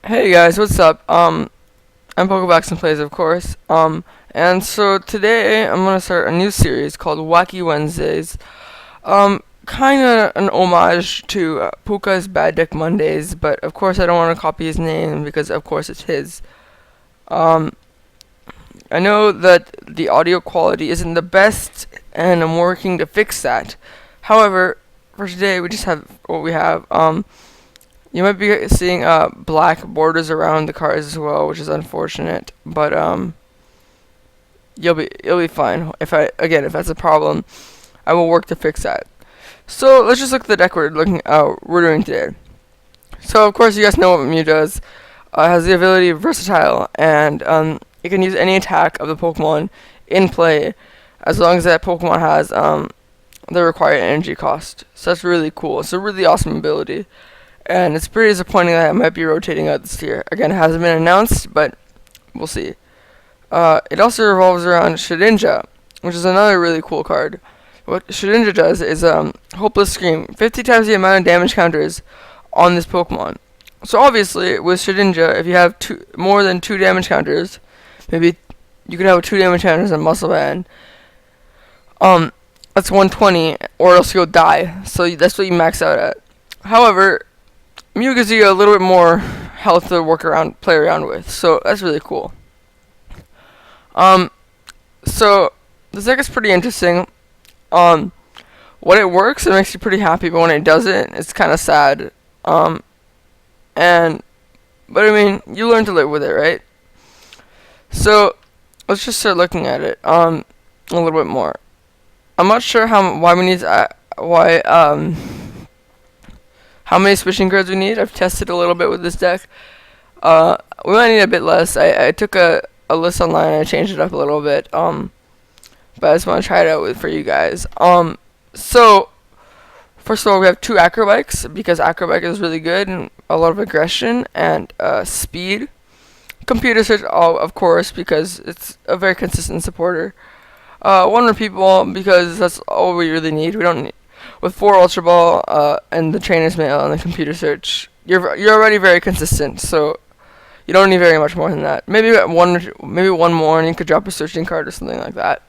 Hey guys, what's up? I'm Pokebox and Plays, of course. And so today I'm gonna start a new series called Wacky Wednesdays. Kinda an homage to Pooka's Bad Deck Mondays, but of course I don't want to copy his name because of course it's his. Um, I know that the audio quality isn't the best, and I'm working to fix that. However, for today we just have what we have. You might be seeing black borders around the cars as well, which is unfortunate. But you'll be fine. If that's a problem, I will work to fix that. So let's just look at the deck we're doing today. So of course you guys know what Mew does. It has the ability versatile, and it can use any attack of the Pokemon in play, as long as that Pokemon has the required energy cost. So that's really cool. It's a really awesome ability. And it's pretty disappointing that it might be rotating out this year. Again, it hasn't been announced, but we'll see. It also revolves around Shedinja, which is another really cool card. What Shedinja does is Hopeless Scream, 50 times the amount of damage counters on this Pokemon. So obviously, with Shedinja, if you have more than 2 damage counters, maybe you could have 2 damage counters on Muscle Band. That's 120, or else you'll die. So that's what you max out at. However, Mew gives you a little bit more health to play around with, so that's really cool. So this deck is pretty interesting. When it works, it makes you pretty happy, but when it doesn't, it's kind of sad. But I mean, you learn to live with it, right? So let's just start looking at it a little bit more. I'm not sure why we need how many switching cards we need. I've tested a little bit with this deck. We might need a bit less. I took a list online and I changed it up a little bit. But I just want to try it out for you guys. So first of all, we have 2 Acrobikes because Acrobike is really good and a lot of aggression and speed. Computer Search, of course, because it's a very consistent supporter. 1 Repeat because that's all we really need. We don't need. With 4 Ultra Ball and the Trainer's Mail and the Computer Search, you're already very consistent, so you don't need very much more than that. Maybe one more, and you could drop a searching card or something like that.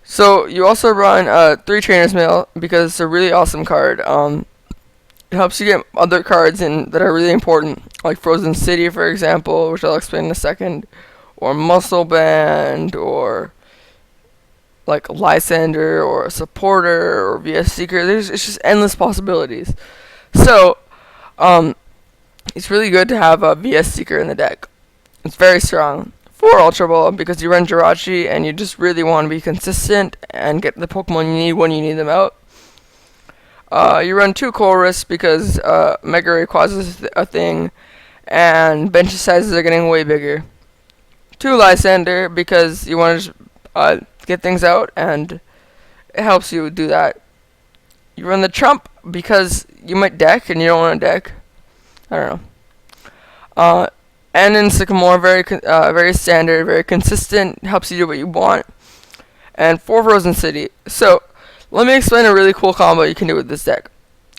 So you also run 3 Trainer's Mail because it's a really awesome card. It helps you get other cards in that are really important, like Frozen City, for example, which I'll explain in a second, or Muscle Band, or like Lysander or a supporter or VS Seeker. It's just endless possibilities. So, it's really good to have a VS Seeker in the deck. It's very strong. 4 Ultra Ball because you run Jirachi and you just really want to be consistent and get the Pokemon you need when you need them out. You run 2 Colress because Mega Ray causes a thing and bench sizes are getting way bigger. 2 Lysander because you want to just get things out, and it helps you do that. You run the Trump because you might deck and you don't want to deck. I don't know. And in Sycamore, very standard, very consistent, helps you do what you want. And 4 Frozen City. So let me explain a really cool combo you can do with this deck.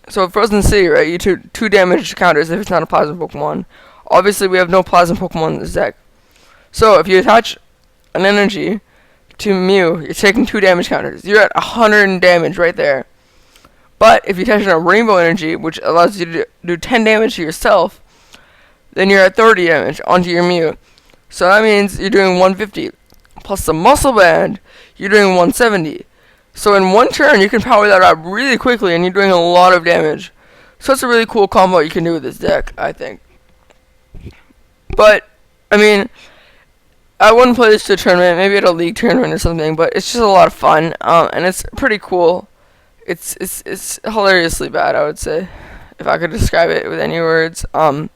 So with Frozen City, right, you do 2 damage counters if it's not a Plasma Pokemon. Obviously, we have no Plasma Pokemon in this deck. So if you attach an energy to Mew, you're taking 2 damage counters. You're at 100 damage right there. But if you attach a Rainbow Energy, which allows you to do 10 damage to yourself, then you're at 30 damage onto your Mew. So that means you're doing 150. Plus the Muscle Band, you're doing 170. So in one turn, you can power that up really quickly, and you're doing a lot of damage. So it's a really cool combo you can do with this deck, I think. But, I mean, I wouldn't play this to a tournament, maybe at a league tournament or something, but it's just a lot of fun, and it's pretty cool. It's hilariously bad, I would say, if I could describe it with any words. I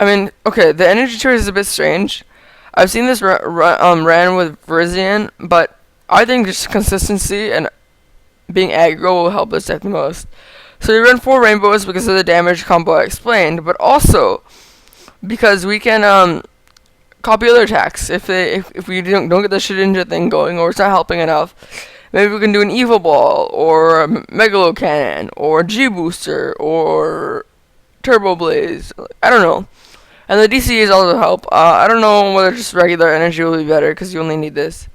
mean, okay, the energy choice is a bit strange. I've seen this ran with Virizion, but I think just consistency and being aggro will help this deck the most. So you run 4 Rainbows because of the damage combo I explained, but also because we can copy other attacks if we don't get the Shedinja thing going, or it's not helping enough, Maybe we can do an Evil Ball, or a Megalo Cannon, or G Booster, or Turbo Blaze. I don't know. And the DCs also help. I don't know whether just regular energy will be better, because you only need this.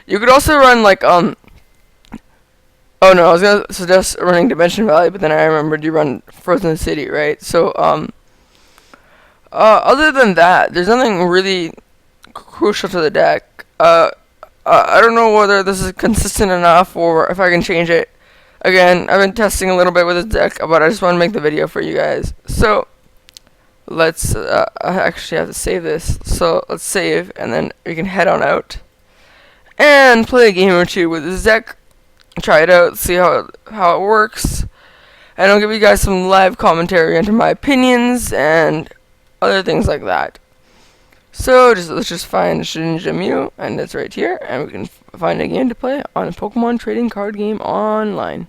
You could also run, like, oh no, I was gonna suggest running Dimension Valley, but then I remembered you run Frozen City, right? So, other than that, there's nothing really crucial to the deck. I don't know whether this is consistent enough, or if I can change it. Again, I've been testing a little bit with this deck, but I just want to make the video for you guys. So, let's, I actually have to save this. So, let's save, and then we can head on out. And play a game or two with this deck. Try it out, see how it works. And I'll give you guys some live commentary into my opinions, and other things like that. So, let's just find Shedinja Mew, and it's right here, and we can find a game to play on a Pokemon trading card game online.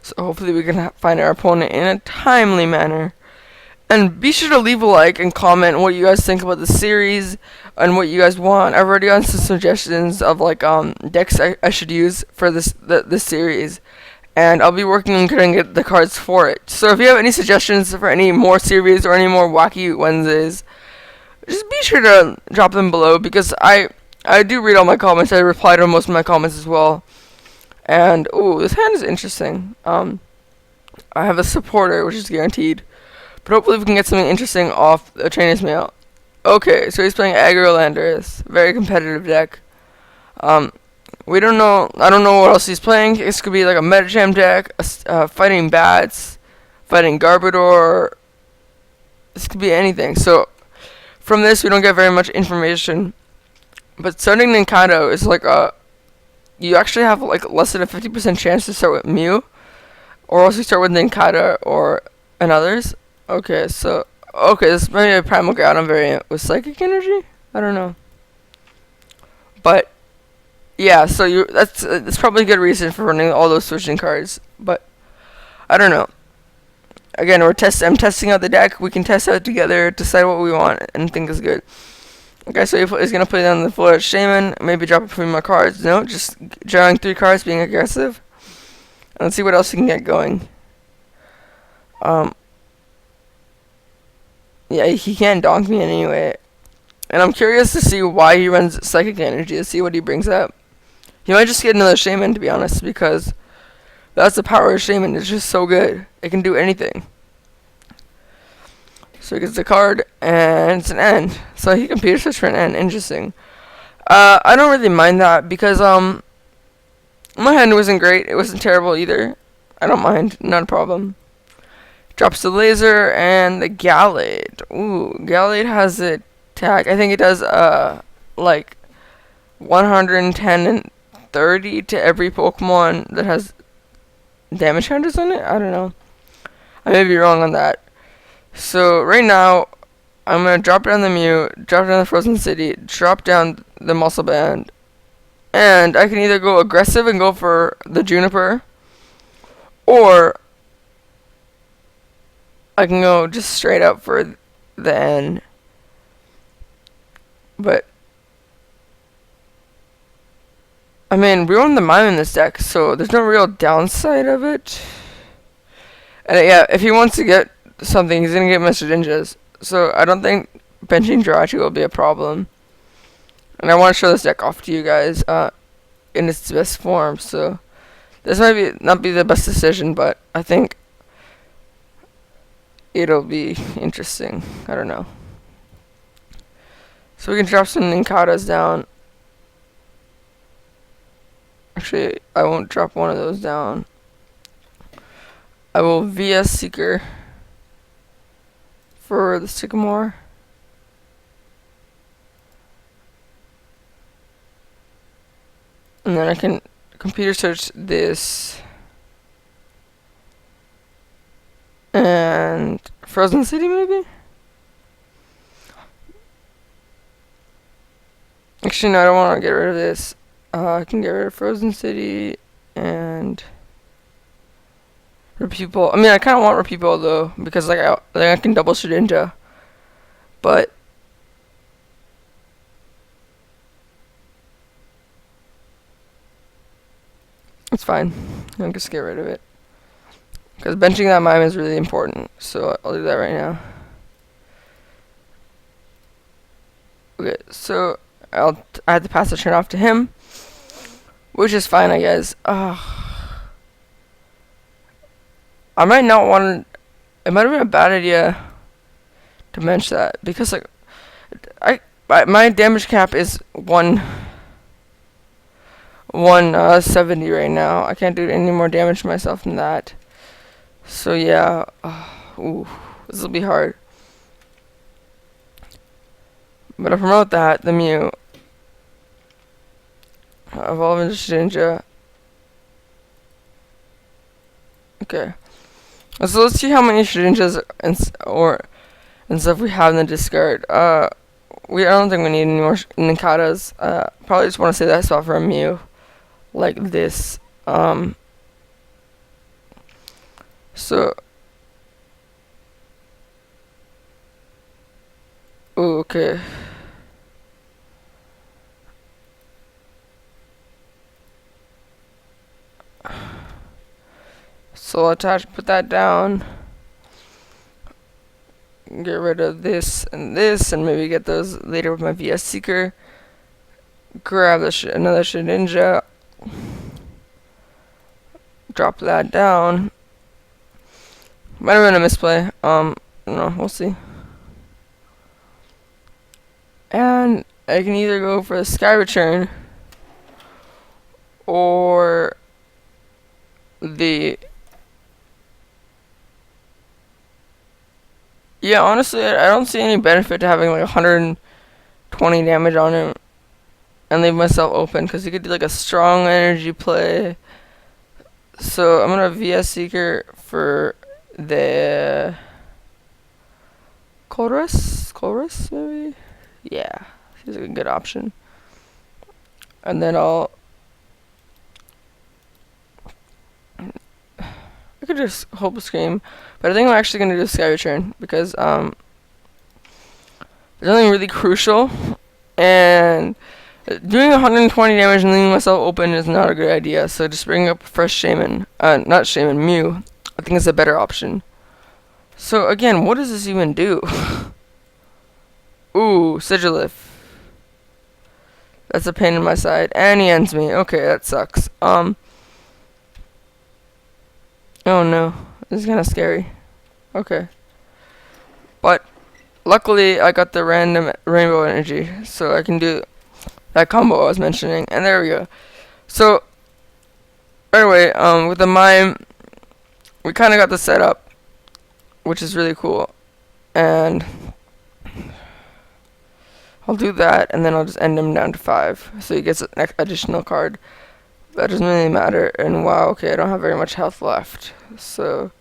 So hopefully we can find our opponent in a timely manner. And be sure to leave a like and comment what you guys think about the series and what you guys want. I've already gotten some suggestions of like decks I should use for this series, and I'll be working on getting the cards for it. So if you have any suggestions for any more series or any more Wacky Wednesdays, just be sure to drop them below, because I do read all my comments. I reply to most of my comments as well. And ooh, this hand is interesting. I have a supporter, which is guaranteed. But hopefully we can get something interesting off the trainer's mail. Okay, so he's playing Aggro Landers. Very competitive deck. We don't know. I don't know what else he's playing. This could be like a Metacham deck, fighting bats, fighting Garbodor. This could be anything. So from this, we don't get very much information. But starting Ninkado is like you actually have like less than a 50% chance to start with Mew, or else you start with Ninkado or others. Okay, so this might be a Primal Groudon variant with Psychic Energy. I don't know, but yeah. So that's probably a good reason for running all those switching cards. But I don't know. Again, I'm testing out the deck. We can test out together, decide what we want, and think is good. Okay, so he's gonna play down the Full-Fledged Shaman. Maybe drop a few more cards. No, just drawing 3 cards, being aggressive. And let's see what else he can get going. Yeah, he can't donk me in any way. And I'm curious to see why he runs Psychic Energy, to see what he brings up. He might just get another Shaman, to be honest, because that's the power of Shaman. It's just so good. It can do anything. So he gets the card, and it's an N. So he can Peter Switch for an N. Interesting. I don't really mind that, because my hand wasn't great. It wasn't terrible either. I don't mind. Not a problem. Drops the Laser and the Gallade. Ooh, Gallade has the attack. I think it does like 110 and 30 to every Pokemon that has damage counters on it. I don't know. I may be wrong on that. So right now, I'm gonna drop down the Mew, drop down the Frozen City, drop down the Muscle Band, and I can either go aggressive and go for the Juniper, or I can go just straight up for the N. But I mean, we own the Mime in this deck, so there's no real downside of it. And yeah, if he wants to get something, he's gonna get Mr. Shedinjas. So I don't think benching Jirachi will be a problem. And I want to show this deck off to you guys in its best form. So this might not be the best decision, but I think it'll be interesting. I don't know. So we can drop some Ninkadas down. Actually, I won't drop one of those down. I will VS Seeker for the Sycamore. And then I can computer search this. And Frozen City, maybe? Actually, no, I don't want to get rid of this. I can get rid of Frozen City and Repeople. I mean, I kind of want Repeople though, because like I can double Shedinja. But It's fine. I'll just get rid of it. Because benching that mime is really important. So I'll do that right now. Okay, so I had to pass the turn off to him, which is fine, I guess. I might not want to. It might have been a bad idea to bench that because like my damage cap is 170 right now. I can't do any more damage to myself than that. So yeah, ooh, this will be hard. But I'll promote that, the Mew. Evolve into Shedinja. Okay. So let's see how many Shedinjas and stuff we have in the discard. I don't think we need any more Nikatas. Probably just want to save that spot for a Mew. Like this. So. Ooh, okay. So I'll put that down. Get rid of this, and maybe get those later with my VS Seeker. Grab another Shedinja. Drop that down. Might have been a misplay. No, we'll see. And I can either go for the Sky Return or the... Yeah, honestly, I don't see any benefit to having like 120 damage on him and leave myself open, because he could do like a strong energy play. So I'm gonna VS Seeker for the Colress maybe? Yeah, he's a good option. And then I could just Hope Scream, but I think I'm actually gonna do Sky Return because there's something really crucial, and doing 120 damage and leaving myself open is not a good idea. So just bring up fresh Shaman, Mew. I think it's a better option. So again, what does this even do? Ooh, Sigilif. That's a pain in my side, and he ends me. Okay, that sucks. Oh no, this is kind of scary. Okay. But luckily I got the random rainbow energy, so I can do that combo I was mentioning. And there we go. So right away, with the mime, we kind of got the setup, which is really cool. And I'll do that, and then I'll just end him down to 5, so he gets an additional card. That doesn't really matter. And wow, okay, I don't have very much health left, so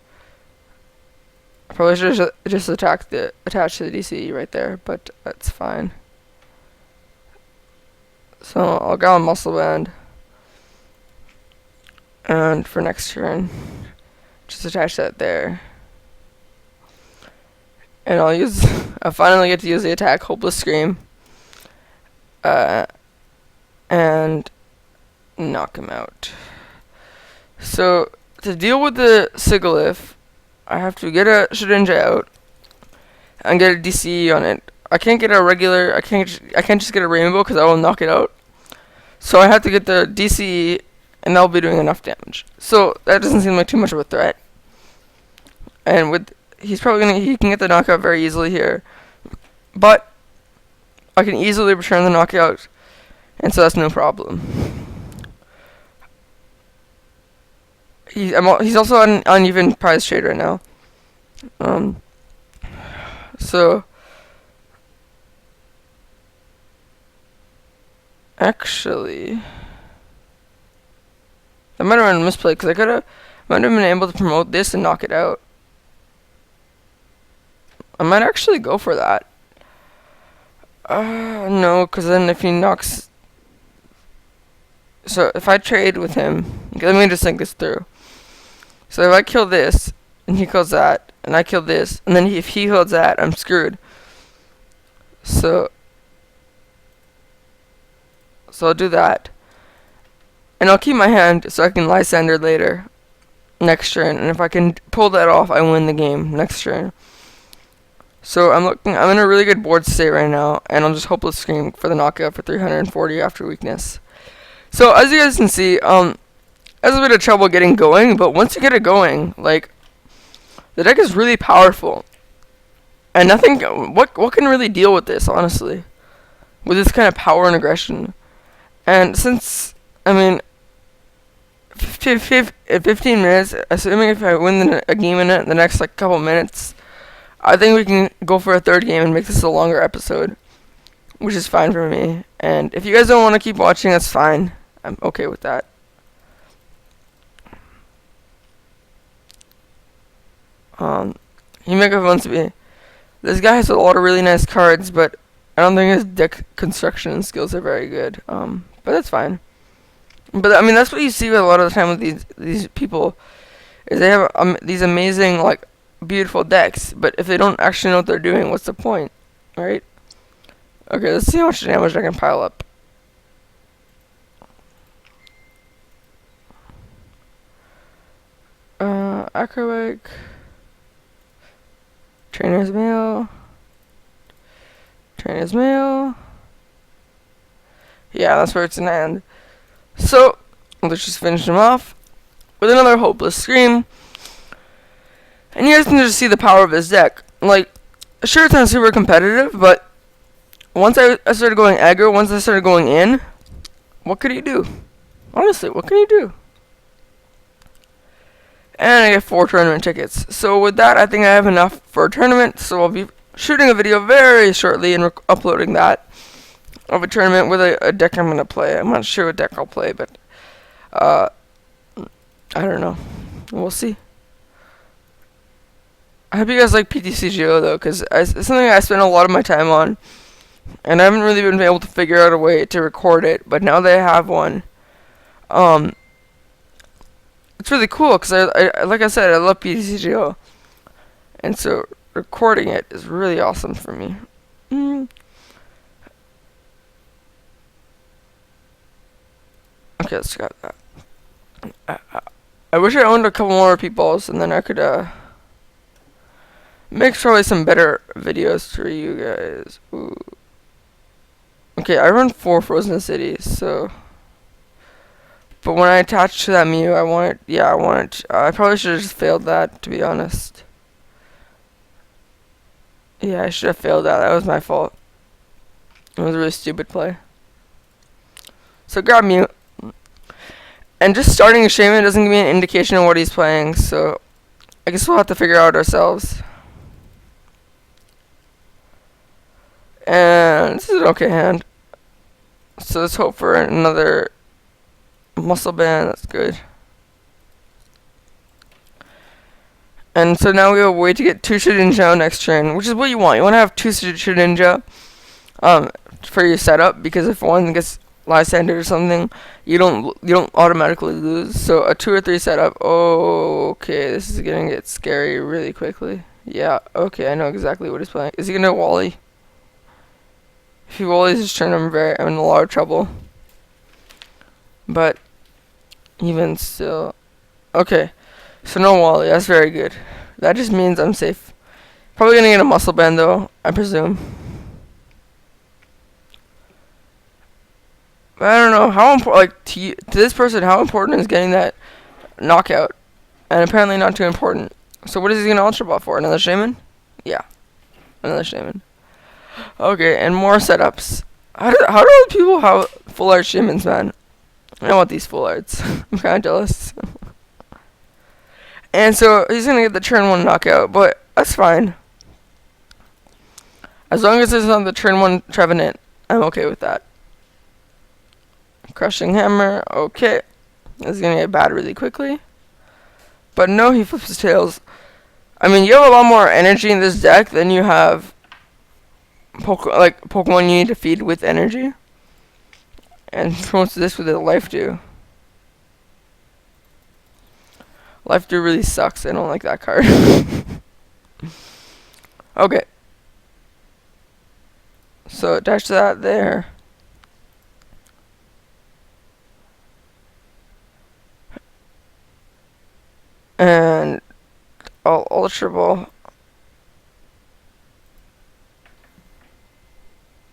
I probably should just attach to the DCE right there, but that's fine. So I'll go on Muscle Band, and for next turn, just attach that there. And I'll finally get to use the attack Hopeless Scream, and knock him out. So to deal with the Sigilif, I have to get a Shedinja out and get a DCE on it. I can't get a regular. I can't just get a rainbow because I will knock it out. So I have to get the DCE, and that'll be doing enough damage. So that doesn't seem like too much of a threat. And he can get the knockout very easily here, but I can easily return the knockout, and so that's no problem. He's also on an uneven prize trade right now. So actually, I might have been a misplay because might have been able to promote this and knock it out. I might actually go for that. No, because then if he knocks... So if I trade with him... Let me just think this through. So if I kill this, and he kills that, and I kill this, and then if he holds that, I'm screwed. So I'll do that. And I'll keep my hand so I can Lysander later, next turn. And if I can pull that off, I win the game next turn. So I'm in a really good board state right now, and I'll just hopeless scream for the knockout for 340 after weakness. So as you guys can see, I has a bit of trouble getting going, but once you get it going, like, the deck is really powerful. And nothing, what can really deal with this, honestly? With this kind of power and aggression. And since, I mean, 15 minutes, assuming if I win a game in it, the next, like, couple minutes, I think we can go for a third game and make this a longer episode. Which is fine for me. And if you guys don't want to keep watching, that's fine. I'm okay with that. He make wants to be. This guy has a lot of really nice cards, but I don't think his deck construction skills are very good. But that's fine. But I mean, that's what you see with a lot of the time with these people, is they have these amazing, like, beautiful decks, but if they don't actually know what they're doing, what's the point, right? Okay, let's see how much damage I can pile up. Acrobatic. Trainer's Mail. Trainer's Mail. Yeah, that's where it's in hand. So, let's just finish him off with another Hopeless Scream. And you guys can just see the power of his deck. Like, sure, it's not super competitive, but once I started going aggro, once I started going in, what could he do? Honestly, what can he do? And I get 4 tournament tickets. So with that, I think I have enough for a tournament. So I'll be shooting a video very shortly and uploading that of a tournament with a deck I'm going to play. I'm not sure what deck I'll play, but I don't know. We'll see. I hope you guys like PTCGO though, because it's something I spend a lot of my time on. And I haven't really been able to figure out a way to record it, but now that I have one, it's really cool because I like I said, I love PTCGO, and so recording it is really awesome for me. Okay, let's got that. I wish I owned a couple more peoples, and then I could make probably some better videos for you guys. Ooh. Okay, I run 4 Frozen Cities, so. But when I attached to that Mew, I probably should have just failed that, to be honest. Yeah, I should have failed that. That was my fault. It was a really stupid play. So grab Mew. And just starting a Shaman doesn't give me an indication of what he's playing, so I guess we'll have to figure out ourselves. And this is an okay hand. So let's hope for another muscle band. That's good. And so now we have a way to get 2 Shedinja next turn, which is what you want. You want to have 2 Shedinja for your setup, because if one gets Lysander or something, you don't automatically lose. So a 2 or 3 setup. Oh, okay, this is gonna get scary really quickly. Yeah, okay, I know exactly what he's playing. Is he gonna Wally? If he Wallies his turn, I'm in a lot of trouble. But even still, okay. So no Wally, that's very good. That just means I'm safe. Probably gonna get a muscle band though, I presume. But I don't know how important, like to this person, how important is getting that knockout? And apparently not too important. So what is he gonna ultra ball for? Another Shaman? Yeah, another Shaman. Okay, and more setups. How do people have full art Shamans, man? I want these full arts. I'm kind of jealous. And so he's gonna get the turn 1 knockout, but that's fine. As long as it's on the turn 1 Trevenant, I'm okay with that. Crushing Hammer, okay. This is gonna get bad really quickly. But no, he flips his tails. I mean, you have a lot more energy in this deck than you have Pokemon you need to feed with energy. And promotes this with a Life Dew. Life Dew really sucks. I don't like that card. Okay. So attach that there. And I'll Ultra Ball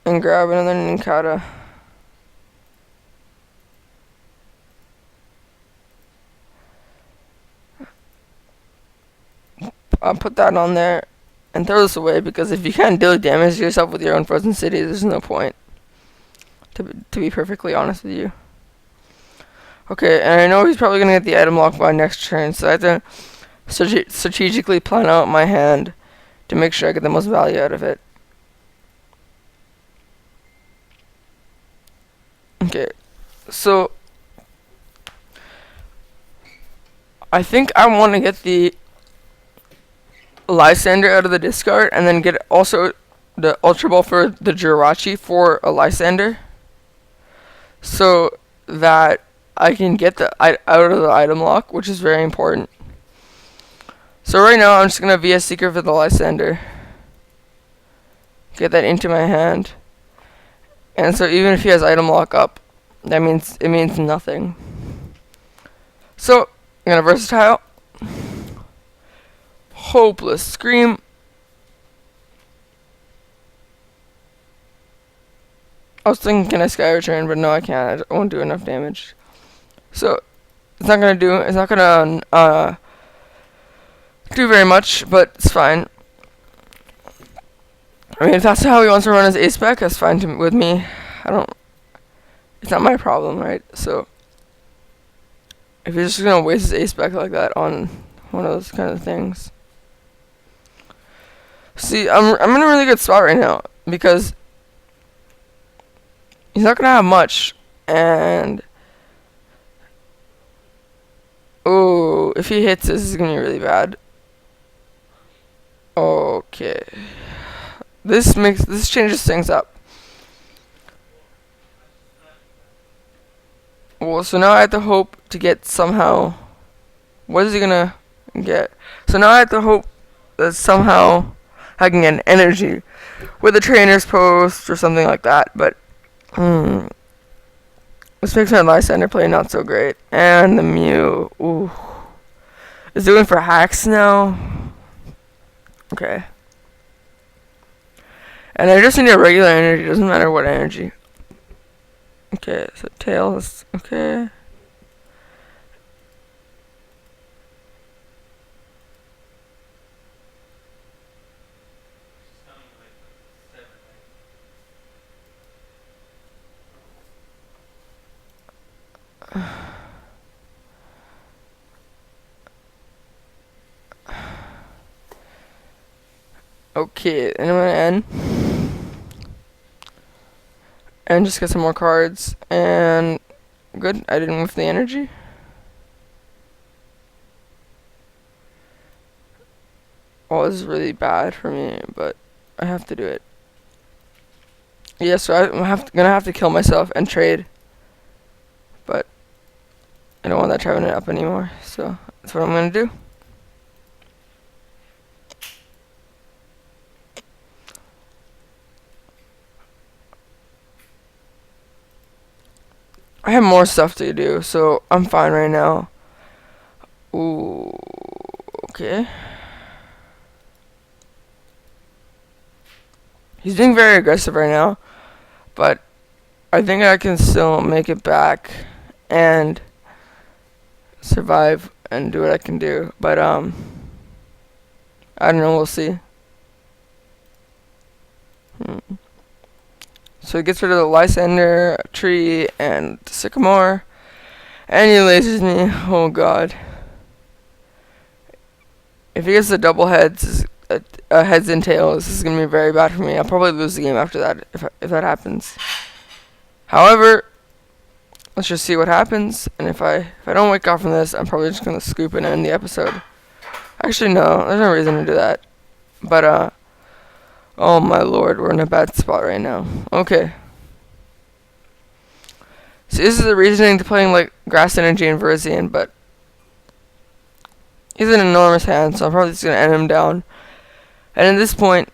and grab another Ninkata. I'll put that on there and throw this away, because if you can't deal damage to yourself with your own Frozen City, there's no point. To be perfectly honest with you. Okay, and I know he's probably going to get the item lock by next turn, so I have to strategically plan out my hand to make sure I get the most value out of it. Okay, so I think I want to get the Lysander out of the discard, and then get also the Ultra Ball for the Jirachi for a Lysander, so that I can get the out of the item lock, which is very important. So right now I'm just gonna VS Seeker for the Lysander, get that into my hand, and so even if he has item lock up, that means it means nothing. So I'm gonna versatile, hopeless scream. I was thinking, can I Sky Return, but no, I can't. I won't do enough damage. So it's not gonna do very much, but it's fine. I mean, if that's how he wants to run his ace spec, that's fine with me. It's not my problem, right? So if he's just gonna waste his ace spec like that on one of those kind of things. See, I'm in a really good spot right now, because he's not gonna have much, and oh, if he hits this is gonna be really bad. Okay. This changes things up. Well, so now I have to hope to get somehow. What is he gonna get? So now I have to hope that somehow I can get an energy with a trainer's post or something like that. But this makes my Lysander play not so great. And the Mew, ooh, is doing for hacks now. Okay. And I just need a regular energy, doesn't matter what energy. Okay, so tails, okay. Okay, and I'm gonna end. And just get some more cards, and good, I didn't move the energy. Well, this is really bad for me, but I have to do it. Yeah, so I'm gonna have to kill myself and trade. But I don't want that traveling up anymore, so that's what I'm gonna do. I have more stuff to do, so I'm fine right now. Ooh, okay. He's being very aggressive right now, but I think I can still make it back and survive and do what I can do. But I don't know, we'll see. So he gets rid of the Lysander, tree, and the Sycamore. And he lasers me. Oh god. If he gets the double heads, heads and tails, this is going to be very bad for me. I'll probably lose the game after that, if that happens. However, let's just see what happens. And if I don't wake up from this, I'm probably just going to scoop and end the episode. Actually, no. There's no reason to do that. But, oh my lord, we're in a bad spot right now. Okay. See, this is the reasoning to playing, like, Grass Energy and Verzian, but he's an enormous hand, so I'm probably just going to end him down. And at this point,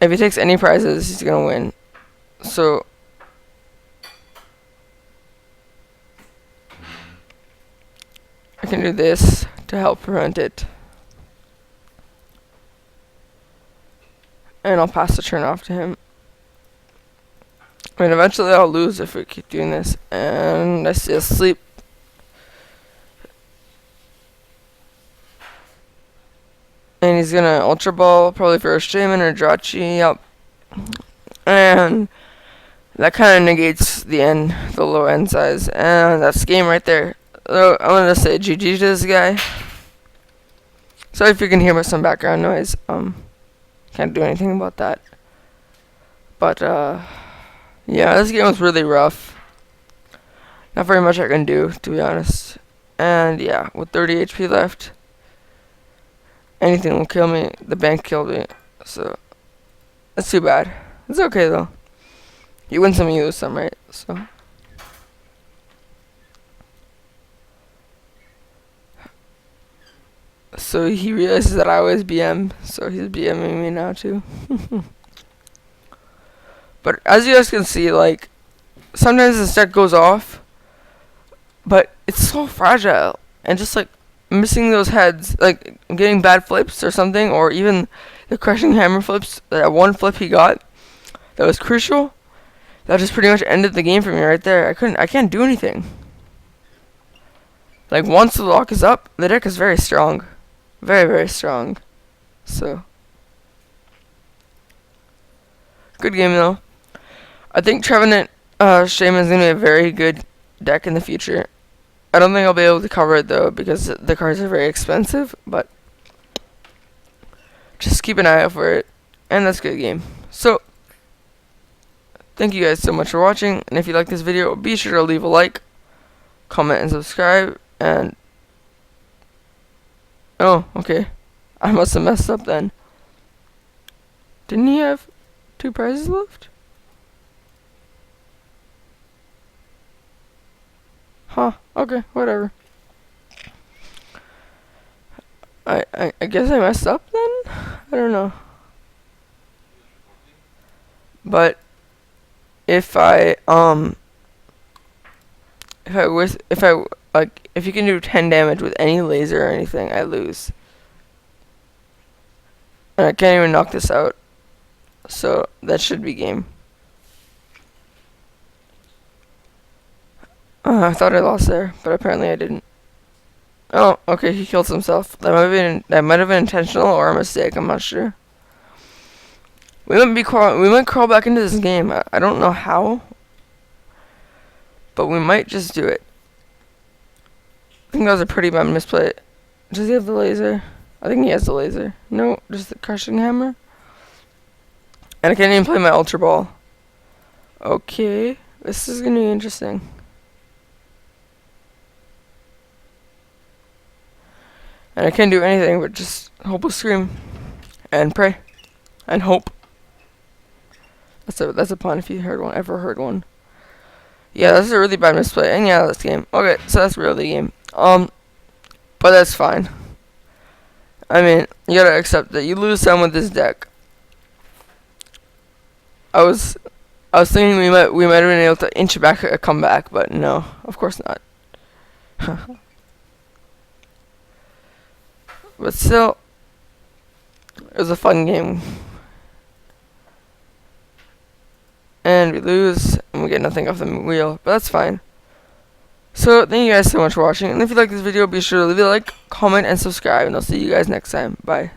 if he takes any prizes, he's going to win. So I can do this to help prevent it. And I'll pass the turn off to him. I mean, eventually I'll lose if we keep doing this. And I see us sleep. And he's gonna Ultra Ball, probably for a Shaman or Drachi, yep. And that kind of negates the low end size. And that's game right there. So I'm gonna say GG to this guy. Sorry if you can hear some background noise. Can't do anything about that. But, yeah, this game was really rough. Not very much I can do, to be honest. And, yeah, with 30 HP left, anything will kill me. The bank killed me. So, that's too bad. It's okay, though. You win some, you lose some, right? So he realizes that I always BM, so he's BMing me now too. But as you guys can see, like, sometimes the deck goes off, but it's so fragile, and just like missing those heads, like getting bad flips or something, or even the crushing hammer flips, that one flip he got, that was crucial, that just pretty much ended the game for me right there. I can't do anything. Like, once the lock is up, the deck is very strong. Very, very strong. So, good game though. I think Trevenant Shaman is going to be a very good deck in the future. I don't think I'll be able to cover it though, because the cards are very expensive, but just keep an eye out for it. And that's a good game. So, thank you guys so much for watching, and if you like this video, be sure to leave a like, comment, and subscribe, and oh, okay. I must have messed up then. Didn't he have 2 prizes left? Huh, okay, whatever. I guess I messed up then? I don't know. But if if you can do 10 damage with any laser or anything, I lose. And I can't even knock this out. So that should be game. I thought I lost there, but apparently I didn't. Oh, okay, he killed himself. That might have been intentional or a mistake. I'm not sure. We might crawl back into this game. I don't know how, but we might just do it. I think that was a pretty bad misplay. Does he have the laser? I think he has the laser. No, just the crushing hammer. And I can't even play my Ultra Ball. Okay, this is gonna be interesting. And I can't do anything but just hopeless scream and pray and hope. That's a pun if you ever heard one. Yeah, that's a really bad misplay. And yeah, that's game. Okay, so that's really game. But that's fine. I mean, you gotta accept that you lose some with this deck. I was thinking we might have been able to inch back a comeback, but no, of course not. But still, it was a fun game. And we lose, and we get nothing off the wheel, but that's fine. So, thank you guys so much for watching, and if you like this video, be sure to leave a like, comment, and subscribe, and I'll see you guys next time. Bye.